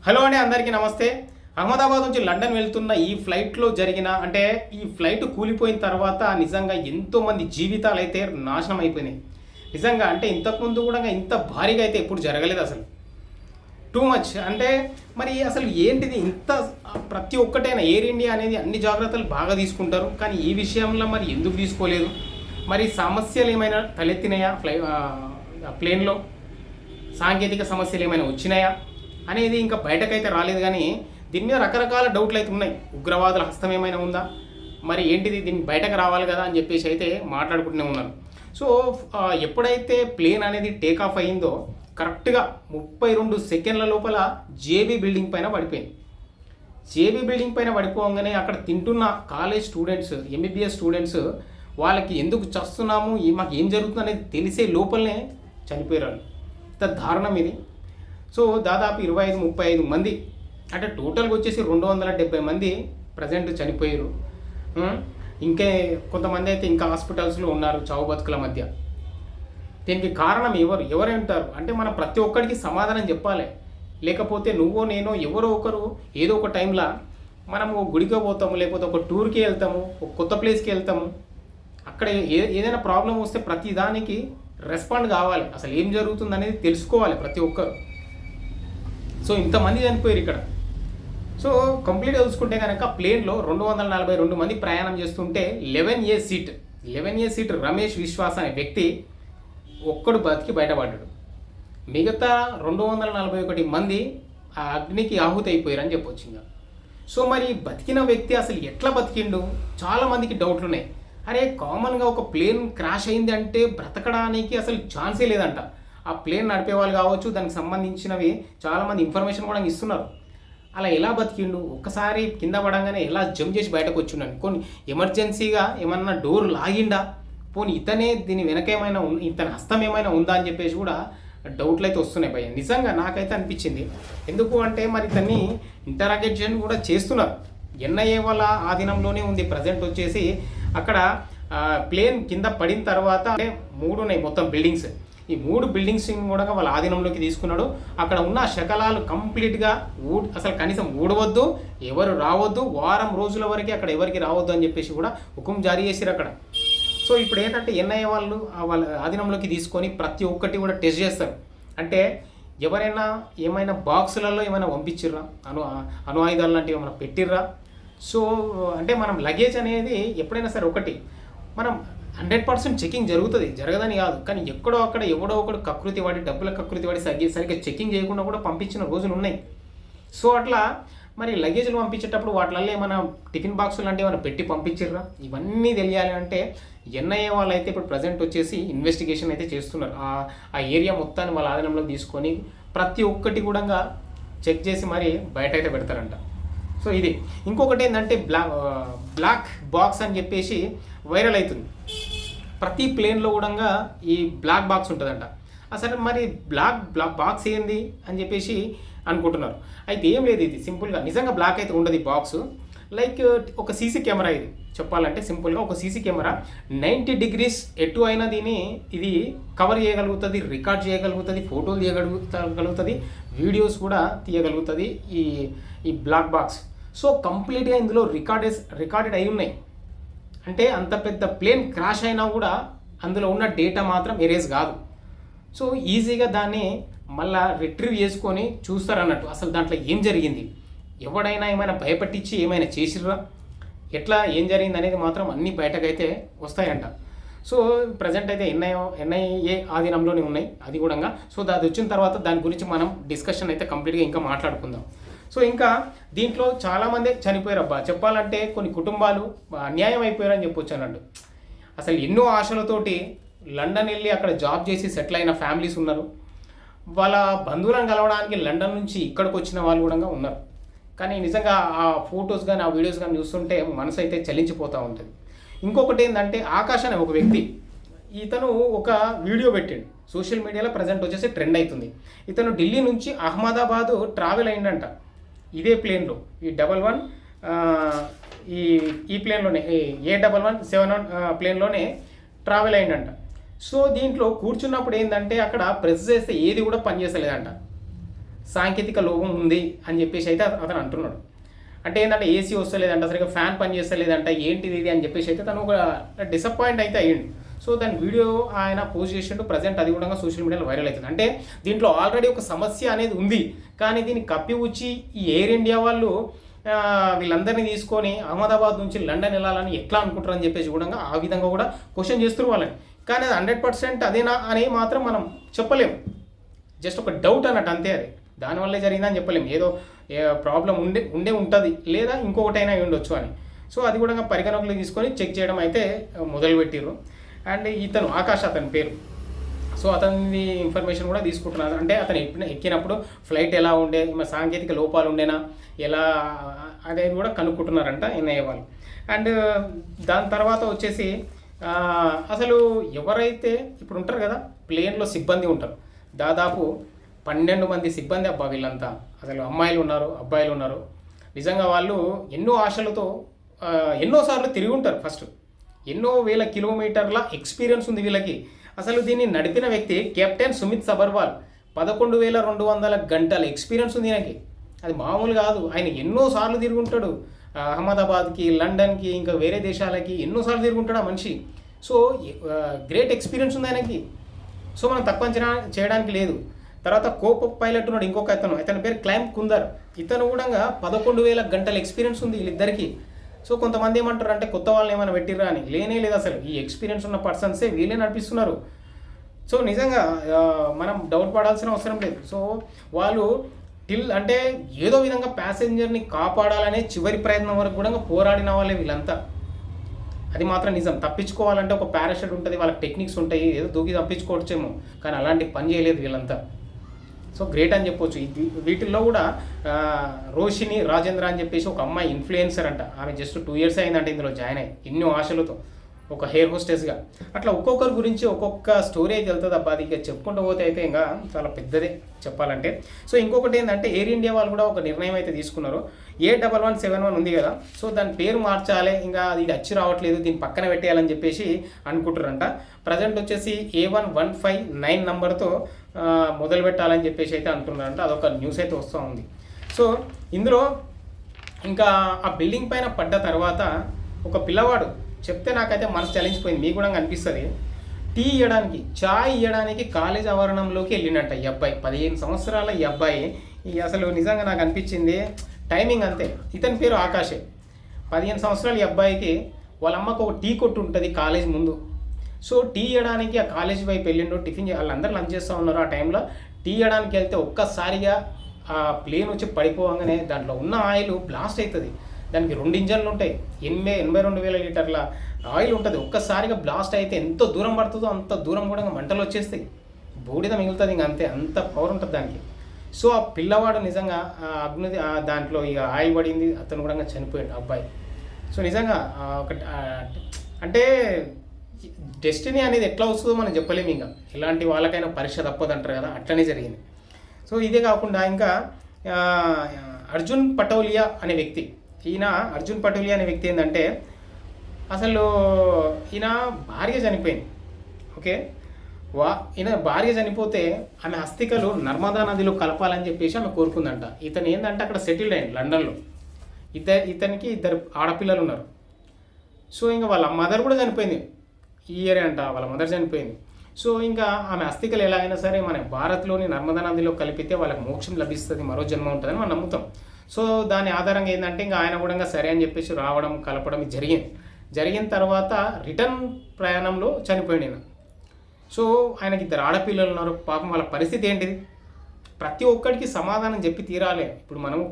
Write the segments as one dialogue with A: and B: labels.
A: Hello అండి, అందరికీ నమస్తే. అహ్మదాబాద్ నుంచి లండన్ వెళ్తున్న ఈ ఫ్లైట్లో జరిగిన ఈ ఫ్లైట్ కూలిపోయిన తర్వాత నిజంగా ఎంతోమంది జీవితాలు అయితే నాశనం అయిపోయినాయి. నిజంగా ఇంతకుముందు కూడా ఇంత భారీగా అయితే ఎప్పుడు జరగలేదు అసలు. టూ మచ్ మరి అసలు ఏంటిది ఇంత ప్రతి ఒక్కటైనా ఎయిర్ ఇండియా అనేది అన్ని జాగ్రత్తలు బాగా తీసుకుంటారు, కానీ ఈ విషయంలో మరి ఎందుకు తీసుకోలేదు? మరి సమస్యలు ఏమైనా తలెత్తినాయా ప్లేన్లో? సాంకేతిక సమస్యలు ఏమైనా వచ్చినాయా అనేది ఇంకా బయటకైతే రాలేదు. కానీ దీని మీద రకరకాల డౌట్లు అయితే ఉన్నాయి. ఉగ్రవాదుల హస్తం ఏమైనా ఉందా, మరి ఏంటిది, దీన్ని బయటకు రావాలి కదా అని చెప్పేసి అయితే మాట్లాడుకుంటూనే ఉన్నారు. సో ఎప్పుడైతే ప్లేన్ అనేది టేక్ ఆఫ్ అయ్యిందో కరెక్ట్గా 32 సెకండ్ల లోపల జేబీ బిల్డింగ్ పైన పడిపోయింది. జేబీ బిల్డింగ్ పైన పడిపోగానే అక్కడ తింటున్న కాలేజ్ స్టూడెంట్స్, ఎంబీబీఎస్ స్టూడెంట్స్, వాళ్ళకి ఎందుకు చస్తున్నాము, మాకు ఏం జరుగుతుంది అనేది తెలిసే లోపలనే చనిపోయారు. ఇంత దారుణం ఇది. సో దాదాపు 25-35 మంది, టోటల్గా వచ్చేసి 270 మంది ప్రజెంట్ చనిపోయారు. ఇంకే కొంతమంది అయితే ఇంకా హాస్పిటల్స్లో ఉన్నారు చావు బతుకుల మధ్య. దీనికి కారణం ఎవరు ఉంటారు? మనం ప్రతి ఒక్కరికి సమాధానం చెప్పాలి. లేకపోతే నువ్వో నేనో ఎవరో ఒకరు ఏదో ఒక టైంలో మనము గుడికి పోతాము, లేకపోతే ఒక టూర్కి వెళ్తాము, ఒక కొత్త ప్లేస్కి వెళ్తాము. అక్కడ ఏదైనా ప్రాబ్లం వస్తే ప్రతి దానికి రెస్పాండ్ కావాలి. అసలు ఏం జరుగుతుంది అనేది తెలుసుకోవాలి ప్రతి ఒక్కరు. సో ఇంతమంది చనిపోయారు ఇక్కడ. సో కంప్లీట్గా చూసుకుంటే కనుక ప్లేన్లో 242 మంది ప్రయాణం చేస్తుంటే 11A సీట్ రమేష్ విశ్వాస్ అనే వ్యక్తి ఒక్కడు బతికి బయటపడ్డాడు. మిగతా 241 మంది ఆ అగ్నికి ఆహుతి అయిపోయారని చెప్పొచ్చు. ఇంకా సో మరి బతికిన వ్యక్తి అసలు ఎట్లా బతికిండు? చాలామందికి డౌట్లు ఉన్నాయి. కామన్గా ఒక ప్లేన్ క్రాష్ అయింది అంటే బ్రతకడానికి అసలు ఛాన్సే లేదంట. ఆ ప్లేన్ నడిపే వాళ్ళు కావచ్చు, దానికి సంబంధించినవి చాలామంది ఇన్ఫర్మేషన్ కూడా ఇస్తున్నారు. అలా ఎలా బతికిండు? ఒక్కసారి కింద పడంగానే ఎలా జంప్ చేసి బయటకు వచ్చిండు? కొన్ని ఎమర్జెన్సీగా ఏమన్నా డోర్ లాగిండా? పోనీ ఇతనే దీని వెనక ఏమైనా ఇతని హస్తం ఏమైనా ఉందా అని చెప్పేసి కూడా డౌట్లు అయితే వస్తున్నాయి భయ్య. నిజంగా నాకైతే అనిపించింది. ఎందుకు మరి ఇతన్ని ఇంటరాగేషన్ కూడా చేస్తున్నారు. ఎన్ఐఏ వాళ్ళ ఆధీనంలోనే ఉంది. ప్రజెంట్ వచ్చేసి అక్కడ ప్లేన్ కింద పడిన తర్వాత 3 ఉన్నాయి మొత్తం బిల్డింగ్స్. ఈ 3 బిల్డింగ్స్ కూడా వాళ్ళ ఆధీనంలోకి తీసుకున్నాడు. అక్కడ ఉన్న శకలాలు కంప్లీట్గా అసలు కనీసం ఊడవద్దు, ఎవరు రావద్దు, వారం రోజుల వరకు అక్కడ ఎవరికి రావద్దు అని చెప్పేసి కూడా హుకుం జారీ చేశారు అక్కడ. సో ఇప్పుడు ఎన్ఐఏ వాళ్ళు వాళ్ళ ఆధీనంలోకి తీసుకొని ప్రతి ఒక్కటి కూడా టెస్ట్ చేస్తారు. ఎవరైనా ఏమైనా బాక్సులలో ఏమైనా పంపించిర్రా, అణు ఆయుధాలు లాంటివి ఏమైనా పెట్టిర్రా? సో మనం లగేజ్ అనేది ఎప్పుడైనా సరే ఒకటి మనం 100% చెకింగ్ జరుగుతుంది, జరగదని కాదు. కానీ ఎక్కడో అక్కడ ఎవడో ఒకడు కకృతి వాడి, డబ్బుల కకృతి వాడి సరిగ్గా చెకింగ్ చేయకుండా కూడా పంపించిన రోజులు ఉన్నాయి. సో అట్లా మరి లగేజ్లు పంపించేటప్పుడు వాటిల్లో ఏమైనా టిఫిన్ బాక్సులు లాంటివి ఏమైనా పెట్టి పంపించిర్రా? ఇవన్నీ తెలియాలి అంటే ఎన్ఐఏ వాళ్ళు అయితే ఇప్పుడు ప్రజెంట్ వచ్చేసి ఇన్వెస్టిగేషన్ అయితే చేస్తున్నారు. ఆ ఏరియా మొత్తాన్ని వాళ్ళ ఆధీనంలో తీసుకొని ప్రతి ఒక్కటి కూడా చెక్ చేసి మరి బయట అయితే పెడతారంట. సో ఇది ఇంకొకటి ఏంటంటే బ్లాక్ బాక్స్ అని చెప్పేసి వైరల్ అవుతుంది. ప్రతి ప్లేన్లో కూడా ఈ బ్లాక్ బాక్స్ ఉంటుందంట. అసలు మరి బ్లాక్ బాక్స్ ఏంది అని చెప్పేసి అనుకుంటున్నారు. అయితే ఏం లేదు, ఇది సింపుల్గా నిజంగా బ్లాక్ అయితే ఉండదు. ఈ బాక్స్ లైక్ ఒక సీసీ కెమెరా. ఇది చెప్పాలంటే సింపుల్గా ఒక సీసీ కెమెరా 90 డిగ్రీస్ ఎటు అయినా ఇది కవర్ చేయగలుగుతుంది, రికార్డ్ చేయగలుగుతుంది, ఫోటోలు తీయగలుగుతుంది, వీడియోస్ కూడా తీయగలుగుతుంది ఈ బ్లాక్ బాక్స్. సో కంప్లీట్గా ఇందులో రికార్డెడ్ అయి ఉన్నాయి. అంత పెద్ద ప్లేన్ క్రాష్ అయినా కూడా అందులో ఉన్న డేటా మాత్రం ఎరేజ్ కాదు. సో ఈజీగా దాన్ని మళ్ళీ రిట్రీవ్ చేసుకొని చూస్తారన్నట్టు అసలు దాంట్లో ఏం జరిగింది, ఎవడైనా ఏమైనా భయపట్టించి ఏమైనా చేసిర్రా, ఎట్లా ఏం జరిగింది అనేది మాత్రం అన్నీ బయటకైతే వస్తాయంట. సో ప్రజెంట్ అయితే ఎన్ఐఏ ఆధీనంలోనే ఉన్నాయి అది కూడా. సో అది వచ్చిన తర్వాత దాని గురించి మనం డిస్కషన్ అయితే కంప్లీట్గా ఇంకా మాట్లాడుకుందాం. సో ఇంకా దీంట్లో చాలామంది చనిపోయారు అబ్బా. చెప్పాలంటే కొన్ని కుటుంబాలు అన్యాయం అయిపోయారని చెప్పొచ్చు అన్నట్టు. అసలు ఎన్నో ఆశలతోటి లండన్ వెళ్ళి అక్కడ జాబ్ చేసి సెటిల్ అయిన ఫ్యామిలీస్ ఉన్నారు. వాళ్ళ బంధువులను కలవడానికి లండన్ నుంచి ఇక్కడికి వచ్చిన వాళ్ళు కూడా ఉన్నారు. కానీ నిజంగా ఆ ఫొటోస్ కానీ ఆ వీడియోస్ కానీ చూస్తుంటే మనసు అయితే చలించిపోతూ ఉంటుంది. ఇంకొకటి ఏంటంటే ఆకాష్ అనే ఒక వ్యక్తి, ఇతను ఒక వీడియో పెట్టాడు సోషల్ మీడియాలో. ప్రజెంట్ వచ్చేసి ట్రెండ్ అవుతుంది. ఇతను ఢిల్లీ నుంచి అహ్మదాబాద్ ట్రావెల్ అయిందంట ఇదే ప్లేన్లో. ఈ 11 ఈ ప్లేన్లోనే A1171 ప్లేన్లోనే ట్రావెల్ అయిందంట. సో దీంట్లో కూర్చున్నప్పుడు ఏంటంటే అక్కడ ప్రెస్ చేస్తే ఏది కూడా పనిచేస్తలేదంట. సాంకేతిక లోపం ఉంది అని చెప్పేసి అయితే అతను అంటున్నాడు. అంటే ఏంటంటే ఏసీ వస్తలేదంట, సరిగ్గా ఫ్యాన్ పని చేస్తలేదంట, ఏంటిది ఇది అని చెప్పేసి అయితే తను ఒక డిసప్పాయింట్ అయితే అయ్యిండు. సో దాని వీడియో ఆయన పోస్ట్ చేసిండు. ప్రజెంట్ అది కూడా సోషల్ మీడియాలో వైరల్ అవుతుంది. అంటే దీంట్లో ఆల్రెడీ ఒక సమస్య అనేది ఉంది, కానీ దీన్ని కప్పిపుచ్చి ఈ ఎయిర్ ఇండియా వాళ్ళు వీళ్ళందరినీ తీసుకొని అహ్మదాబాద్ నుంచి లండన్ వెళ్ళాలని ఎట్లా అనుకుంటారు అని చెప్పేసి కూడా ఆ విధంగా కూడా క్వశ్చన్ చేస్తున్నారు వాళ్ళని. కానీ అది 100% అదేనా అని మాత్రం మనం చెప్పలేము. జస్ట్ ఒక డౌట్ అన్నట్టు అంతే. అది దానివల్లే జరిగిందని చెప్పలేము. ఏదో ప్రాబ్లం ఉండే ఉంటుంది, లేదా ఇంకొకటైనా ఉండొచ్చు అని. సో అది కూడా పరిగణలోకి తీసుకొని చెక్ చేయడం అయితే మొదలుపెట్టిర్రు. అండ్ ఇతను ఆకాష్ అతని పేరు. సో అతని ఇన్ఫర్మేషన్ కూడా తీసుకుంటున్నారు. అంటే అతను ఎక్కినప్పుడు ఫ్లైట్ ఎలా ఉండే, సాంకేతిక లోపాలు ఉండేనా ఎలా అనేది కూడా కనుక్కుంటున్నారంట ఎన్ఐఏ వాళ్ళు. అండ్ దాని తర్వాత వచ్చేసి అసలు ఎవరైతే ఇప్పుడు ఉంటారు కదా ప్లేన్లో సిబ్బంది ఉంటారు, దాదాపు 12 మంది సిబ్బంది అబ్బా వీళ్ళంతా. అసలు అమ్మాయిలు ఉన్నారు, అబ్బాయిలు ఉన్నారు. నిజంగా వాళ్ళు ఎన్నో ఆశలతో ఎన్నోసార్లు తిరిగి ఉంటారు. ఫస్ట్ ఎన్నో వేల కిలోమీటర్ల ఎక్స్పీరియన్స్ ఉంది వీళ్ళకి. అసలు దీన్ని నడిపిన వ్యక్తి కెప్టెన్ సుమిత్ సబర్వాల్. 11,200 గంటల ఎక్స్పీరియన్స్ ఉంది ఆయనకి. అది మామూలు కాదు. ఆయన ఎన్నోసార్లు తిరుగుంటాడు, అహ్మదాబాద్కి, లండన్కి, ఇంకా వేరే దేశాలకి ఎన్నోసార్లు తిరుగుంటాడు ఆ మనిషి. సో గ్రేట్ ఎక్స్పీరియన్స్ ఉంది ఆయనకి. సో మనం తక్కువ అంచనా చేయడానికి లేదు. తర్వాత కోప్ పైలట్ ఉన్నాడు ఇంకొక అతని పేరు క్లైమ్ కుందర్. ఇతను కూడా 11,000 గంటల ఎక్స్పీరియన్స్ ఉంది వీళ్ళిద్దరికి. సో కొంతమంది ఏమంటారు అంటే కొత్త వాళ్ళని ఏమైనా పెట్టిర్రా అని. లేనే లేదు, అసలు ఈ ఎక్స్పీరియన్స్ ఉన్న పర్సన్సే వీళ్ళే నడిపిస్తున్నారు. సో నిజంగా మనం డౌట్ పడాల్సిన అవసరం లేదు. సో వాళ్ళు అంటే ఏదో విధంగా ప్యాసింజర్ని కాపాడాలనే చివరి ప్రయత్నం వరకు కూడా పోరాడిన వాళ్ళే వీళ్ళంతా. అది మాత్రం నిజం. తప్పించుకోవాలంటే ఒక పారాషూట్ ఉంటుంది, వాళ్ళకి టెక్నిక్స్ ఉంటాయి, ఏదో దూకి తప్పించుకోవచ్చేమో, కానీ అలాంటి పని చేయలేదు వీళ్ళంతా. సో గ్రేట్ అని చెప్పొచ్చు. వీటిల్లో కూడా రోషిని రాజేంద్ర అని చెప్పేసి ఒక అమ్మాయి ఇన్ఫ్లుయెన్సర్ అంట. ఆమె జస్ట్ 2 years అయిందంటే ఇందులో జాయిన్ అయ్యి, ఎన్నో ఆశలతో ఒక హెయిర్ హోస్టెస్గా. అట్లా ఒక్కొక్కరి గురించి ఒక్కొక్క స్టోరీ అయితే వెళ్తుంది అబ్బా. అది ఇక చెప్పుకుంటూ పోతే అయితే ఇంకా చాలా పెద్దదే చెప్పాలంటే. సో ఇంకొకటి ఏంటంటే ఎయిర్ ఇండియా వాళ్ళు కూడా ఒక నిర్ణయం అయితే తీసుకున్నారు. A1171 ఉంది కదా, సో దాని పేరు మార్చాలి, ఇంకా అది వచ్చి రావట్లేదు, దీన్ని పక్కన పెట్టేయాలని చెప్పేసి అనుకుంటారంట. ప్రజెంట్ వచ్చేసి A1159 నెంబర్తో మొదలు పెట్టాలని చెప్పేసి అయితే అంటున్నారంట. అదొక న్యూస్ అయితే వస్తూ ఉంది. సో ఇందులో ఇంకా ఆ బిల్డింగ్ పైన పడ్డ తర్వాత ఒక పిల్లవాడు చెప్తే నాకైతే మనసు చలించిపోయింది, మీకు కూడా అనిపిస్తుంది. టీ ఇవ్వడానికి, చాయ్ ఇవ్వడానికి కాలేజ్ ఆవరణంలోకి వెళ్ళినట్ట ఈ అబ్బాయి. 15 సంవత్సరాల ఈ అబ్బాయి. అసలు నిజంగా నాకు అనిపించింది టైమింగ్ అంతే. ఇతని పేరు ఆకాషే. 15 సంవత్సరాలు ఈ అబ్బాయికి వాళ్ళ అమ్మకు ఒక టీ కొట్టు ఉంటుంది కాలేజ్ ముందు. సో టీ ఇవ్వడానికి ఆ కాలేజ్ వైపు వెళ్ళిండు. టిఫిన్ వాళ్ళందరూ లంచ్ చేస్తూ ఉన్నారు. ఆ టైంలో టీ ఇవ్వడానికి వెళ్తే ఒక్కసారిగా ఆ ప్లేన్ వచ్చి పడిపోగానే దాంట్లో ఉన్న ఆయిల్ బ్లాస్ట్ అవుతుంది. దానికి 2 ఇంజన్లు ఉంటాయి, 82,000 లీటర్ల ఆయిల్ ఉంటుంది. ఒక్కసారిగా బ్లాస్ట్ అయితే ఎంత దూరం పడుతుందో అంత దూరం కూడా మంటలు వచ్చేస్తాయి, బూడిద మిగులుతుంది, ఇంకా అంతే, అంత పవర్ ఉంటుంది దానికి. సో ఆ పిల్లవాడు నిజంగా అగ్ని దాంట్లో ఇక ఆయిల్ పడింది, అతను కూడా చనిపోయాడు అబ్బాయి. సో నిజంగా ఒక అంటే డెస్టినీ అనేది ఎట్లా వస్తుందో మనం చెప్పలేము. ఇంకా ఇలాంటి వాళ్ళకైనా పరీక్ష తప్పదు అంటారు కదా, అట్లనే జరిగింది. సో ఇదే కాకుండా ఇంకా అర్జున్ పటోలియా అనే వ్యక్తి, అర్జున్ పటోలియా అనే వ్యక్తి ఏంటంటే అసలు ఈయన భార్య చనిపోయింది. ఓకే, ఈయన భార్య చనిపోతే ఆమె అస్థికలు నర్మదా నదిలో కలపాలని చెప్పేసి ఆమె కోరుకుందంట. ఇతను ఏంటంటే అక్కడ సెటిల్డ్ అయ్యింది లండన్లో. ఇతనికి 2 ఆడపిల్లలు ఉన్నారు. సో ఇంకా వాళ్ళ మదర్ కూడా చనిపోయింది ఈ ఇయర్ అంట, వాళ్ళ మదర్ చనిపోయింది. సో ఇంకా ఆమె అస్థికలు ఎలాగైనా సరే మన భారత్లోని నర్మదా నదిలో కలిపితే వాళ్ళకి మోక్షం లభిస్తుంది, మరో జన్మ ఉంటుందని మనం నమ్ముతాం. సో దాని ఆధారంగా ఏంటంటే ఇంకా ఆయన కూడా సరే అని చెప్పేసి రావడం కలపడం జరిగిన తర్వాత రిటర్న్ ప్రయాణంలో చనిపోయాడు. సో ఆయనకి 2 ఆడపిల్లలు ఉన్నారు. పాపం వాళ్ళ పరిస్థితి ఏంటిది? ప్రతి ఒక్కరికి సమాధానం చెప్పి తీరాలి. ఇప్పుడు మనము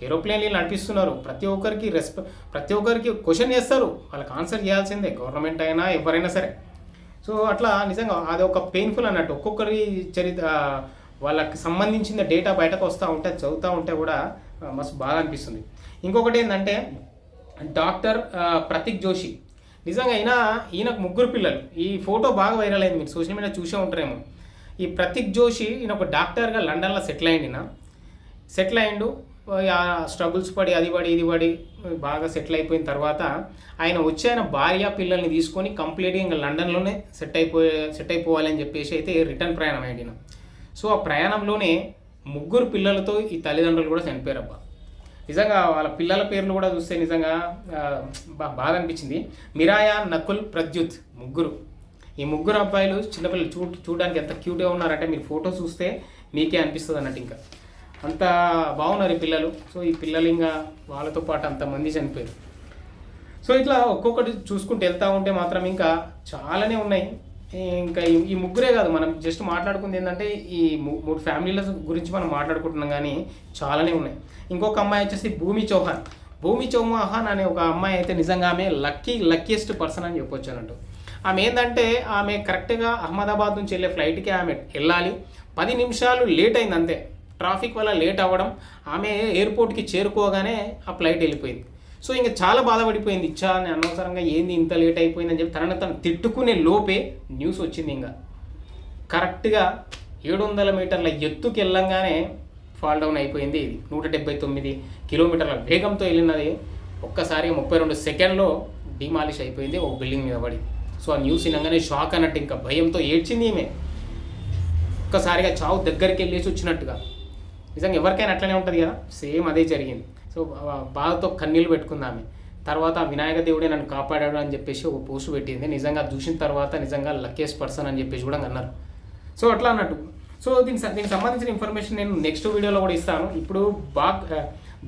A: ఏరోప్లేన్లు నడిపిస్తున్నారు, ప్రతి ఒక్కరికి క్వశ్చన్ చేస్తారు, వాళ్ళకి ఆన్సర్ చేయాల్సిందే, గవర్నమెంట్ అయినా ఎవరైనా సరే. సో అట్లా నిజంగా అది ఒక పెయిన్ఫుల్ అన్నట్టు. ఒక్కొక్కరి చరిత్ర వాళ్ళకి సంబంధించిన డేటా బయటకు వస్తూ ఉంటే చదువుతూ ఉంటే కూడా మస్తు బాగా అనిపిస్తుంది. ఇంకొకటి ఏంటంటే డాక్టర్ ప్రతీక్ జోషి. నిజంగా ఈయనకు 3 పిల్లలు. ఈ ఫోటో బాగా వైరల్ అయింది, మీరు సోషల్ మీడియా చూసే ఉంటారేమో. ఈ ప్రతీక్ జోషి ఈయన ఒక డాక్టర్గా లండన్లో సెటిల్ అయ్యిండు. స్ట్రగుల్స్ పడి అది పడి ఇది పడి బాగా సెటిల్ అయిపోయిన తర్వాత ఆయన భార్య పిల్లల్ని తీసుకొని కంప్లీట్గా ఇంకా లండన్లోనే సెట్ అయిపోవాలని చెప్పేసి అయితే రిటర్న్ ప్రయాణం అయ్యింది. సో ఆ ప్రయాణంలోనే ముగ్గురు పిల్లలతో ఈ తల్లిదండ్రులు కూడా చనిపోయారబ్బా. నిజంగా వాళ్ళ పిల్లల పేర్లు కూడా చూస్తే నిజంగా బాధ అనిపించింది. మిరాయా, నకుల్, ప్రద్యుత్ ముగ్గురు. ఈ ముగ్గురు అబ్బాయిలు చిన్నపిల్లలు చూడడానికి ఎంత క్యూట్గా ఉన్నారంటే మీరు ఫోటో చూస్తే మీకే అనిపిస్తుంది అన్నట్టు. ఇంకా అంత బాగున్నారు ఈ పిల్లలు. సో ఈ పిల్లలు ఇంకా వాళ్ళతో పాటు అంతమంది చనిపోయారు. సో ఇట్లా ఒక్కొక్కటి చూసుకుంటూ వెళ్తూ ఉంటే మాత్రం ఇంకా చాలానే ఉన్నాయి. ఇంకా ఈ ముగ్గురే కాదు, మనం జస్ట్ మాట్లాడుకుంది ఏంటంటే ఈ మూడు ఫ్యామిలీల గురించి మనం మాట్లాడుకుంటున్నాం, కానీ చాలానే ఉన్నాయి. ఇంకొక అమ్మాయి వచ్చేసి భూమి చౌహాన్ అనే ఒక అమ్మాయి అయితే నిజంగా ఆమె లక్కీయెస్ట్ పర్సన్ అని చెప్పొచ్చు అన్నట్టు. ఆమె ఏంటంటే ఆమె కరెక్ట్గా అహ్మదాబాద్ నుంచి వెళ్ళే ఫ్లైట్కి ఆమె వెళ్ళాలి, 10 నిమిషాలు లేట్ అయింది అంతే. ట్రాఫిక్ వల్ల లేట్ అవ్వడం, ఆమె ఎయిర్పోర్ట్కి చేరుకోగానే ఆ ఫ్లైట్ వెళ్ళిపోయింది. సో ఇంకా చాలా బాధపడిపోయింది. అని అనవసరంగా ఏంది ఇంత లేట్ అయిపోయిందని చెప్పి తను తిట్టుకునే లోపే న్యూస్ వచ్చింది. ఇంకా కరెక్ట్గా 700 మీటర్ల ఎత్తుకి వెళ్ళంగానే ఫాల్ డౌన్ అయిపోయింది. ఇది 179 కిలోమీటర్ల వేగంతో వెళ్ళినది ఒక్కసారిగా 32 సెకండ్లో డిమాలిష్ అయిపోయింది ఒక బిల్డింగ్ మీద పడి. సో ఆ న్యూస్ వినగానే షాక్ అన్నట్టు, ఇంకా భయంతో ఏడ్చింది ఈమె. ఒక్కసారిగా చావు దగ్గరికి వెళ్ళేసి వచ్చినట్టుగా. నిజంగా ఎవరికైనా అట్లనే ఉంటుంది కదా, సేమ్ అదే జరిగింది. సో బాధతో కన్నీళ్ళు పెట్టుకుంది ఆమె. తర్వాత వినాయక దేవుడే నన్ను కాపాడాడు అని చెప్పేసి ఒక పోస్ట్ పెట్టింది. నిజంగా చూసిన తర్వాత నిజంగా లక్కీయెస్ట్ పర్సన్ అని చెప్పేసి కూడా అన్నారు. సో అట్లా అన్నట్టు. సో దీనికి సంబంధించిన ఇన్ఫర్మేషన్ నేను నెక్స్ట్ వీడియోలో కూడా ఇస్తాను. ఇప్పుడు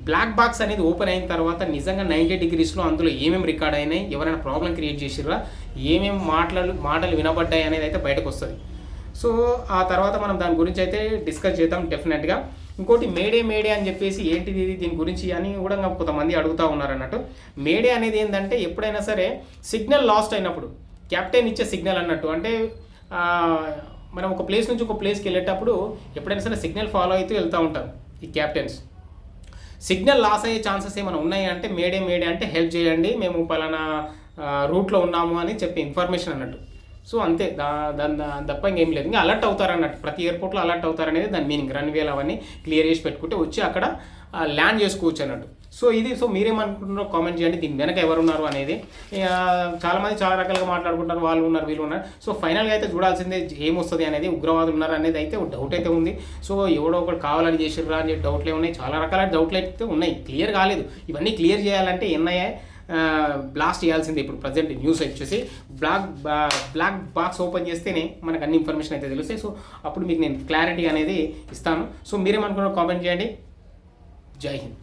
A: బ్లాక్ బాక్స్ అనేది ఓపెన్ అయిన తర్వాత నిజంగా 90 డిగ్రీస్లో అందులో ఏమేమి రికార్డ్ అయినాయి, ఎవరైనా ప్రాబ్లం క్రియేట్ చేసిర్రా, ఏమేమి మాటలు వినబడ్డాయి అనేది అయితే బయటకు వస్తుంది. సో ఆ తర్వాత మనం దాని గురించి అయితే డిస్కస్ చేద్దాం డెఫినెట్గా. ఇంకోటి మేడే అని చెప్పేసి ఏంటిది దీని గురించి అని కూడా కొంతమంది అడుగుతూ ఉన్నారు అన్నట్టు. మేడే అనేది ఏంటంటే ఎప్పుడైనా సరే సిగ్నల్ లాస్ట్ అయినప్పుడు కెప్టెన్ ఇచ్చే సిగ్నల్ అన్నట్టు. అంటే మనం ఒక ప్లేస్ నుంచి ఒక ప్లేస్కి వెళ్ళేటప్పుడు ఎప్పుడైనా సరే సిగ్నల్ ఫాలో అవుతూ వెళ్తూ ఉంటారు ఈ క్యాప్టెన్స్. సిగ్నల్ లాస్ అయ్యే ఛాన్సెస్ ఏమైనా ఉన్నాయి అంటే మేడే అంటే హెల్ప్ చేయండి, మేము పలానా రూట్లో ఉన్నాము అని చెప్పి ఇన్ఫర్మేషన్ అన్నట్టు. సో అంతే, దాని తప్ప ఇంకేం లేదు. ఇంకా అలర్ట్ అవుతారు అన్నట్టు, ప్రతి ఎయిర్పోర్ట్లో అలర్ట్ అవుతారు అనేది దాని మీనింగ్. రన్వేలు అవన్నీ క్లియర్ చేసి పెట్టుకుంటే వచ్చి అక్కడ ల్యాండ్ చేసుకోవచ్చు అన్నట్టు. సో ఇది. సో మీరేమనుకుంటున్నారో కామెంట్ చేయండి, దీని వెనక ఎవరున్నారు అనేది. చాలామంది చాలా రకాలుగా మాట్లాడుకుంటారు, వాళ్ళు ఉన్నారు వీళ్ళు ఉన్నారు. సో ఫైనల్గా అయితే చూడాల్సిందే ఏమొస్తుంది అనేది. ఉగ్రవాదులు ఉన్నారు అనేది అయితే డౌట్ అయితే ఉంది. సో ఎవడో ఒకటి కావాలని చేసిర్రా అని డౌట్లే ఉన్నాయి, చాలా రకాల డౌట్లు అయితే ఉన్నాయి, క్లియర్ కాలేదు. ఇవన్నీ క్లియర్ చేయాలంటే ఎన్ఐఏ బ్లాస్ట్ చేయాల్సిందే. ఇప్పుడు ప్రజెంట్ న్యూస్ వచ్చేసి బ్లాక్ బాక్స్ ఓపెన్ చేస్తేనే మనకు అన్ని ఇన్ఫర్మేషన్ అయితే తెలుస్తాయి. సో అప్పుడు మీకు నేను క్లారిటీ అనేది ఇస్తాను. సో మీరేమనుకున్నారో కామెంట్ చేయండి. జై హింద్.